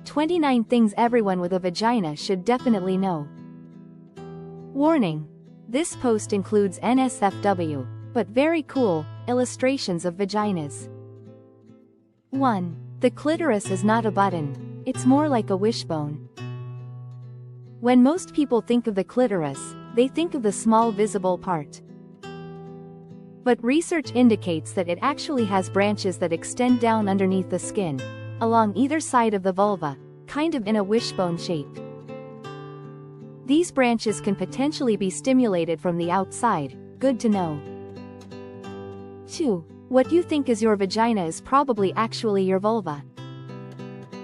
29 things everyone with a vagina should definitely know. Warning. This post includes NSFW, but very cool, illustrations of vaginas. 1. The clitoris is not a button, it's more like a wishbone. When most people think of the clitoris, they think of the small visible part. But research indicates that it actually has branches that extend down underneath the skin, along either side of the vulva, kind of in a wishbone shape. These branches can potentially be stimulated from the outside, good to know. 2. What you think is your vagina is probably actually your vulva.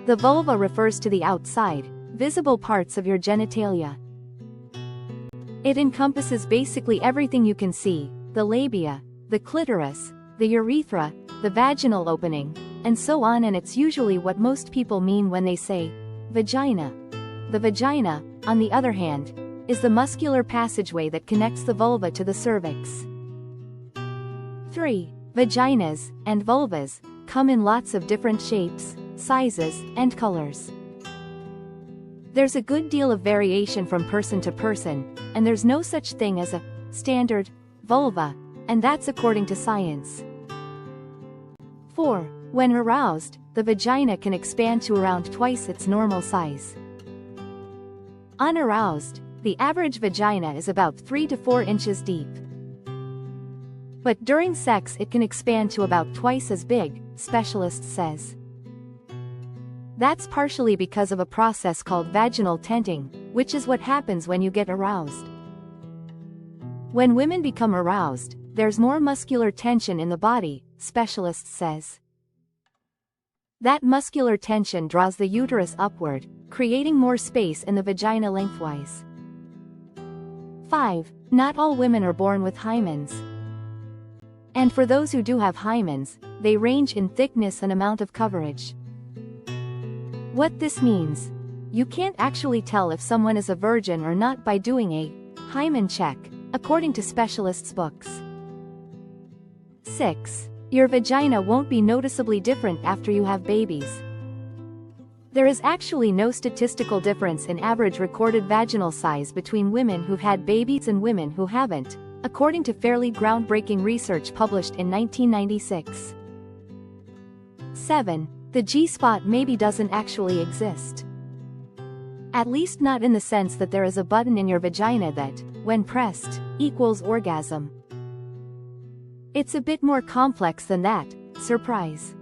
The vulva refers to the outside, visible parts of your genitalia. It encompasses basically everything you can see: the labia, the clitoris, the urethra, the vaginal opening, and so on, and it's usually what most people mean when they say vagina. The vagina, on the other hand, is the muscular passageway that connects the vulva to the cervix. 3. Vaginas and vulvas come in lots of different shapes, sizes, and colors. There's a good deal of variation from person to person, and there's no such thing as a standard vulva, and that's according to science. 4. When aroused, the vagina can expand to around twice its normal size. Unaroused, the average vagina is about 3 to 4 inches deep. But during sex it can expand to about twice as big, specialist says. That's partially because of a process called vaginal tenting, which is what happens when you get aroused. When women become aroused, there's more muscular tension in the body, specialist says. That muscular tension draws the uterus upward, creating more space in the vagina lengthwise. 5. Not all women are born with hymens. And for those who do have hymens, they range in thickness and amount of coverage. What this means: you can't actually tell if someone is a virgin or not by doing a hymen check, according to specialists' books. 6. Your vagina won't be noticeably different after you have babies. There is actually no statistical difference in average recorded vaginal size between women who've had babies and women who haven't, according to fairly groundbreaking research published in 1996. 7. The G-spot maybe doesn't actually exist. At least not in the sense that there is a button in your vagina that, when pressed, equals orgasm. It's a bit more complex than that, surprise.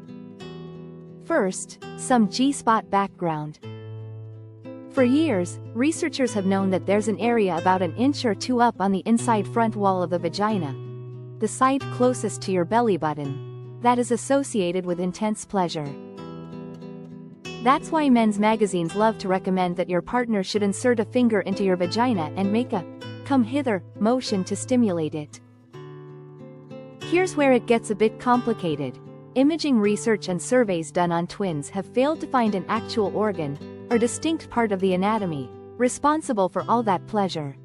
First, some G-spot background. For years, researchers have known that there's an area about an inch or two up on the inside front wall of the vagina, the side closest to your belly button, that is associated with intense pleasure. That's why men's magazines love to recommend that your partner should insert a finger into your vagina and make a "come hither" motion to stimulate it. Here's where it gets a bit complicated. Imaging research and surveys done on twins have failed to find an actual organ, or distinct part of the anatomy, responsible for all that pleasure.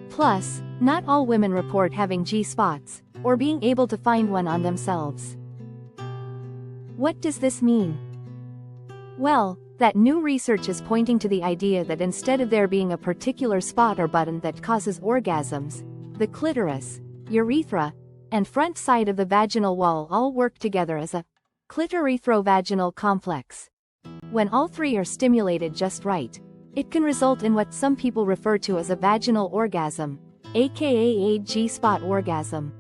Plus, not all women report having G-spots, or being able to find one on themselves. What does this mean? Well, that new research is pointing to the idea that instead of there being a particular spot or button that causes orgasms, the clitoris, urethra, and front side of the vaginal wall all work together as a clitorithrovaginal complex. When all three are stimulated just right, it can result in what some people refer to as a vaginal orgasm, aka a G-spot orgasm.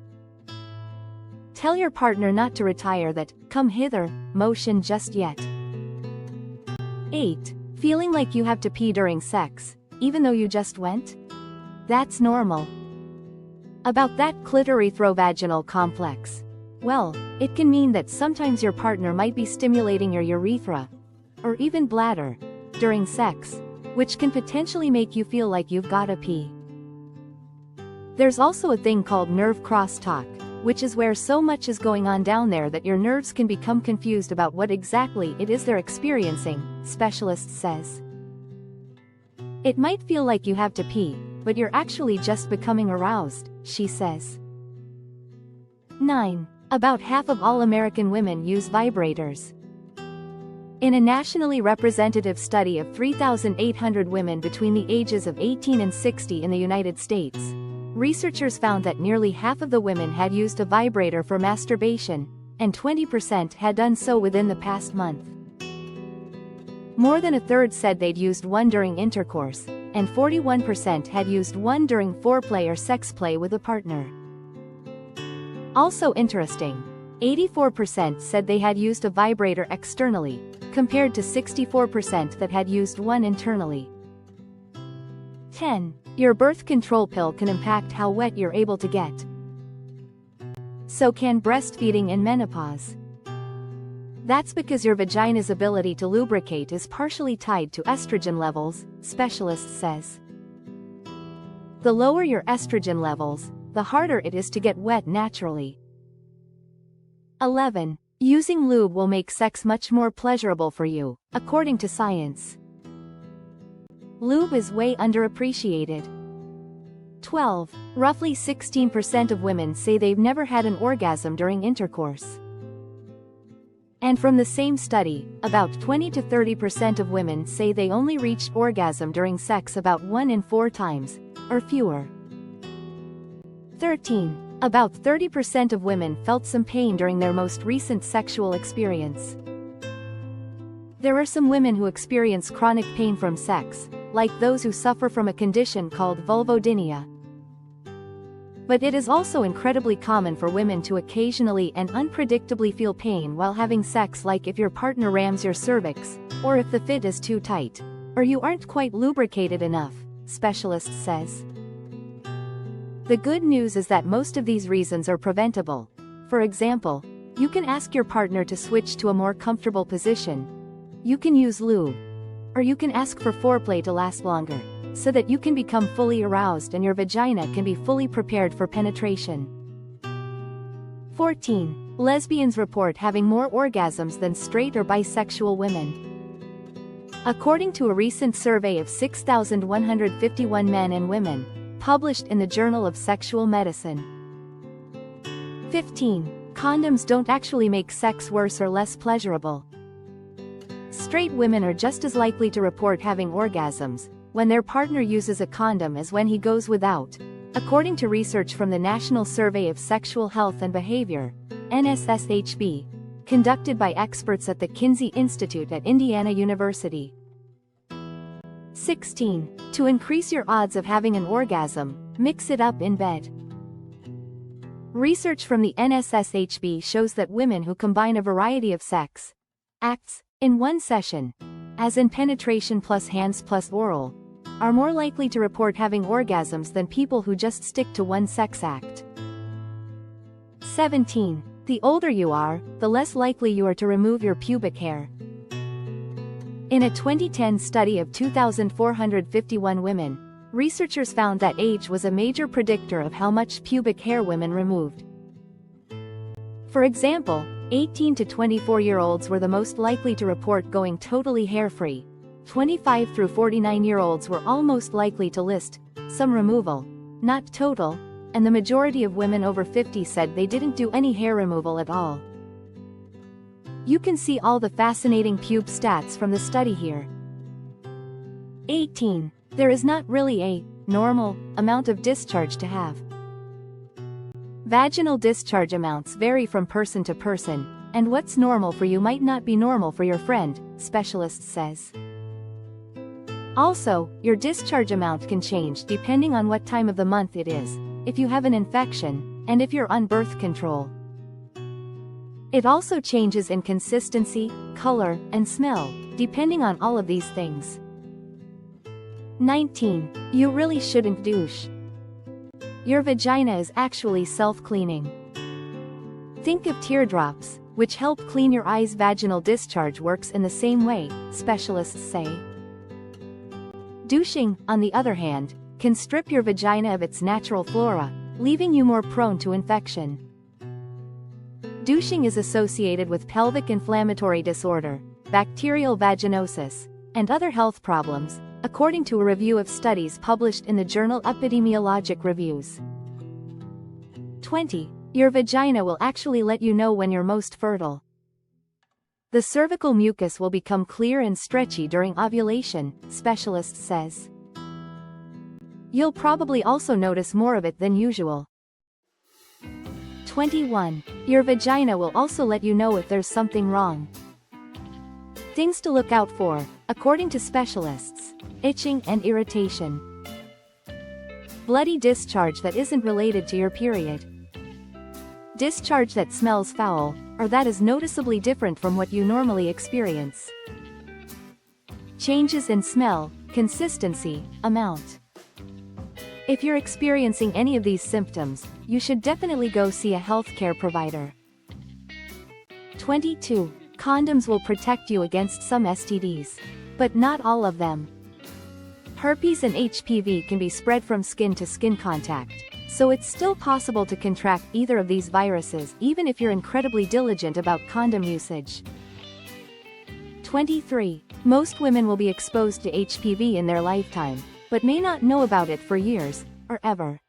Tell your partner not to retire that "come hither" motion just yet. 8. Feeling like you have to pee during sex, even though you just went? That's normal. About that clitorithrovaginal complex. Well, it can mean that sometimes your partner might be stimulating your urethra, or even bladder, during sex, which can potentially make you feel like you've gotta pee. There's also a thing called nerve crosstalk, which is where so much is going on down there that your nerves can become confused about what exactly it is they're experiencing, specialist says. It might feel like you have to pee, but you're actually just becoming aroused, she says. 9. About half of all American women use vibrators. In a nationally representative study of 3,800 women between the ages of 18 and 60 in the United States, researchers found that nearly half of the women had used a vibrator for masturbation, and 20% had done so within the past month. More than a third said they'd used one during intercourse, and 41% had used one during foreplay or sex play with a partner. Also interesting, 84% said they had used a vibrator externally, compared to 64% that had used one internally. 10. Your birth control pill can impact how wet you're able to get. So can breastfeeding in menopause. That's because your vagina's ability to lubricate is partially tied to estrogen levels, specialist says. The lower your estrogen levels, the harder it is to get wet naturally. 11. Using lube will make sex much more pleasurable for you, according to science. Lube is way underappreciated. 12. Roughly 16% of women say they've never had an orgasm during intercourse. And from the same study, about 20 to 30% of women say they only reached orgasm during sex about 1 in 4 times, or fewer. 13. About 30% of women felt some pain during their most recent sexual experience. There are some women who experience chronic pain from sex, like those who suffer from a condition called vulvodynia. But it is also incredibly common for women to occasionally and unpredictably feel pain while having sex, like if your partner rams your cervix, or if the fit is too tight, or you aren't quite lubricated enough, specialist says. The good news is that most of these reasons are preventable. For example, you can ask your partner to switch to a more comfortable position. You can use lube. Or you can ask for foreplay to last longer, so that you can become fully aroused and your vagina can be fully prepared for penetration. 14. Lesbians report having more orgasms than straight or bisexual women. According to a recent survey of 6,151 men and women, published in the Journal of Sexual Medicine. 15. Condoms don't actually make sex worse or less pleasurable. Straight women are just as likely to report having orgasms when their partner uses a condom as when he goes without, according to research from the National Survey of Sexual Health and Behavior, NSSHB, conducted by experts at the Kinsey Institute at Indiana University. 16. To increase your odds of having an orgasm, mix it up in bed. Research from the NSSHB shows that women who combine a variety of sex acts in one session, as in penetration plus hands plus oral, are more likely to report having orgasms than people who just stick to one sex act. 17. The older you are, the less likely you are to remove your pubic hair. In a 2010 study of 2,451 women, researchers found that age was a major predictor of how much pubic hair women removed. For example, 18 to 24-year-olds were the most likely to report going totally hair-free. 25 through 49-year-olds were almost likely to list some removal, not total, and the majority of women over 50 said they didn't do any hair removal at all. You can see all the fascinating pube stats from the study here. 18. There is not really a normal amount of discharge to have. Vaginal discharge amounts vary from person to person, and what's normal for you might not be normal for your friend, specialist says. Also, your discharge amount can change depending on what time of the month it is, if you have an infection, and if you're on birth control. It also changes in consistency, color, and smell, depending on all of these things. 19. You really shouldn't douche. Your vagina is actually self-cleaning. Think of teardrops, which help clean your eyes. Vaginal discharge works in the same way, specialists say. Douching, on the other hand, can strip your vagina of its natural flora, leaving you more prone to infection. Douching is associated with pelvic inflammatory disorder, bacterial vaginosis, and other health problems, according to a review of studies published in the journal Epidemiologic Reviews. 20. Your vagina will actually let you know when you're most fertile. The cervical mucus will become clear and stretchy during ovulation, specialist says. You'll probably also notice more of it than usual. 21. Your vagina will also let you know if there's something wrong. Things to look out for, according to specialists: itching and irritation. Bloody discharge that isn't related to your period. Discharge that smells foul, or that is noticeably different from what you normally experience. Changes in smell, consistency, amount. If you're experiencing any of these symptoms, you should definitely go see a healthcare provider. 22. Condoms will protect you against some STDs. But not all of them. Herpes and HPV can be spread from skin to skin contact, so it's still possible to contract either of these viruses even if you're incredibly diligent about condom usage. 23. Most women will be exposed to HPV in their lifetime, but may not know about it for years, or ever.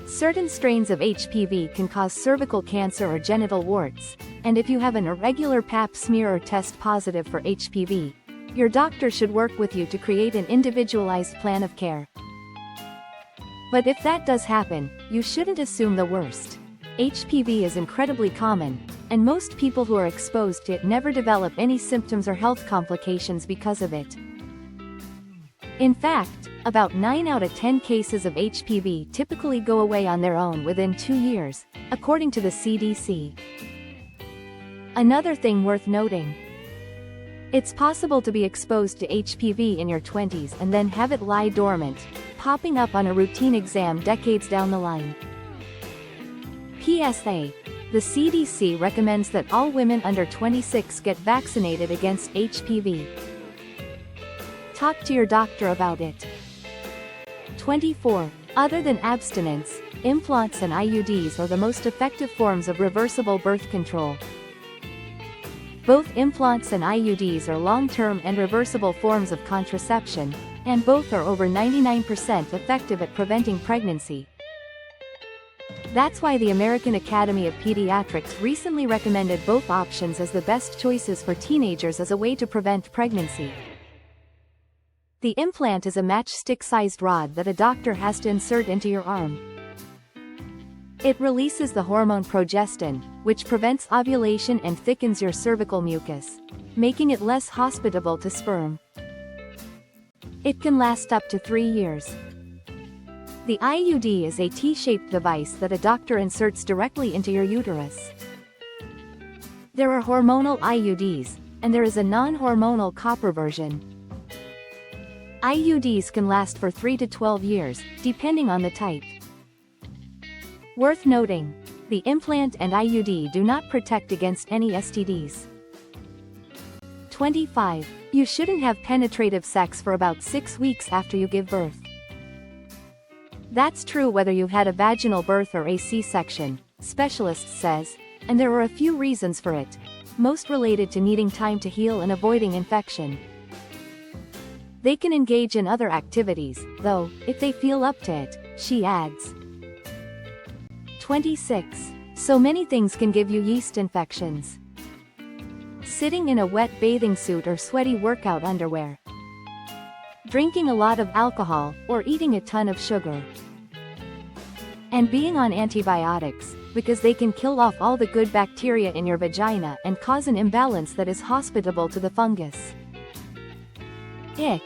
Certain strains of HPV can cause cervical cancer or genital warts, and if you have an irregular pap smear or test positive for HPV, your doctor should work with you to create an individualized plan of care. But if that does happen, you shouldn't assume the worst. HPV is incredibly common, and most people who are exposed to it never develop any symptoms or health complications because of it. In fact, about 9 out of 10 cases of HPV typically go away on their own within 2 years, according to the CDC. Another thing worth noting: it's possible to be exposed to HPV in your 20s and then have it lie dormant, popping up on a routine exam decades down the line. PSA: the CDC recommends that all women under 26 get vaccinated against HPV. Talk to your doctor about it. 24. Other than abstinence, implants and IUDs are the most effective forms of reversible birth control. Both implants and IUDs are long-term and reversible forms of contraception, and both are over 99% effective at preventing pregnancy. That's why the American Academy of Pediatrics recently recommended both options as the best choices for teenagers as a way to prevent pregnancy. The implant is a matchstick-sized rod that a doctor has to insert into your arm. It releases the hormone progestin, which prevents ovulation and thickens your cervical mucus, making it less hospitable to sperm. It can last up to 3 years. The IUD is a T-shaped device that a doctor inserts directly into your uterus. There are hormonal IUDs, and there is a non-hormonal copper version. IUDs can last for 3 to 12 years, depending on the type. Worth noting: the implant and IUD do not protect against any STDs. 25. You shouldn't have penetrative sex for about 6 weeks after you give birth. That's true whether you've had a vaginal birth or a C-section, specialist says, and there are a few reasons for it, most related to needing time to heal and avoiding infection. They can engage in other activities, though, if they feel up to it, she adds. 26. So many things can give you yeast infections. Sitting in a wet bathing suit or sweaty workout underwear. Drinking a lot of alcohol, or eating a ton of sugar. And being on antibiotics, because they can kill off all the good bacteria in your vagina and cause an imbalance that is hospitable to the fungus. Ick.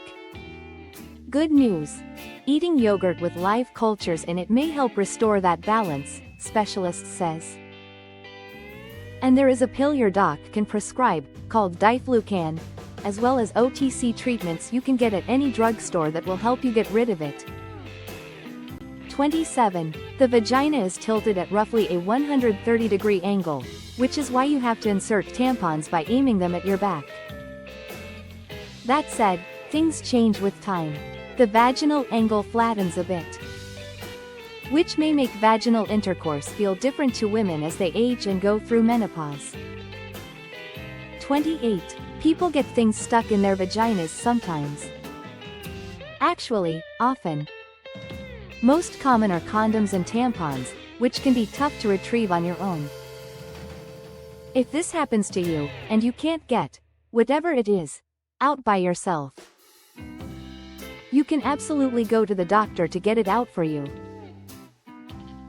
Good news. Eating yogurt with live cultures in it may help restore that balance, specialist says. And there is a pill your doc can prescribe, called diflucan, as well as OTC treatments you can get at any drugstore that will help you get rid of it. 27. The vagina is tilted at roughly a 130-degree angle, which is why you have to insert tampons by aiming them at your back. That said, things change with time. The vaginal angle flattens a bit, which may make vaginal intercourse feel different to women as they age and go through menopause. 28. People get things stuck in their vaginas sometimes. Actually, often. Most common are condoms and tampons, which can be tough to retrieve on your own. If this happens to you, and you can't get whatever it is out by yourself, you can absolutely go to the doctor to get it out for you.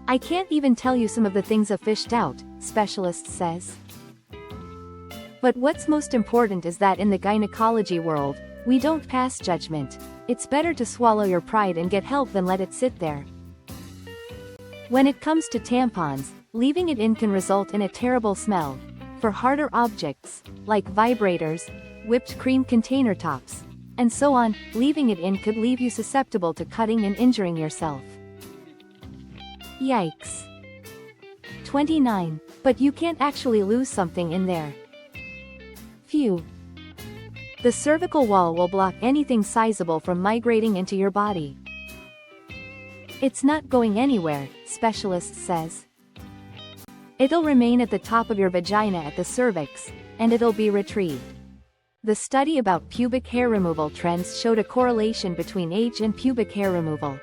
I can't even tell you some of the things a fished out specialist says. But what's most important is that in the gynecology world, we don't pass judgment. It's better to swallow your pride and get help than let it sit there. When it comes to tampons, leaving it in can result in a terrible smell. For harder objects, like vibrators, whipped cream container tops, and so on, leaving it in could leave you susceptible to cutting and injuring yourself. Yikes. 29. But you can't actually lose something in there. Phew. The cervical wall will block anything sizable from migrating into your body. It's not going anywhere, specialist says. It'll remain at the top of your vagina at the cervix, and it'll be retrieved. The study about pubic hair removal trends showed a correlation between age and pubic hair removal.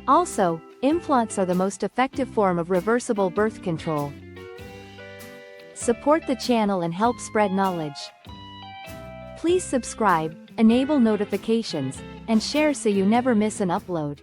Also, implants are the most effective form of reversible birth control. Support the channel and help spread knowledge. Please subscribe, enable notifications, and share so you never miss an upload.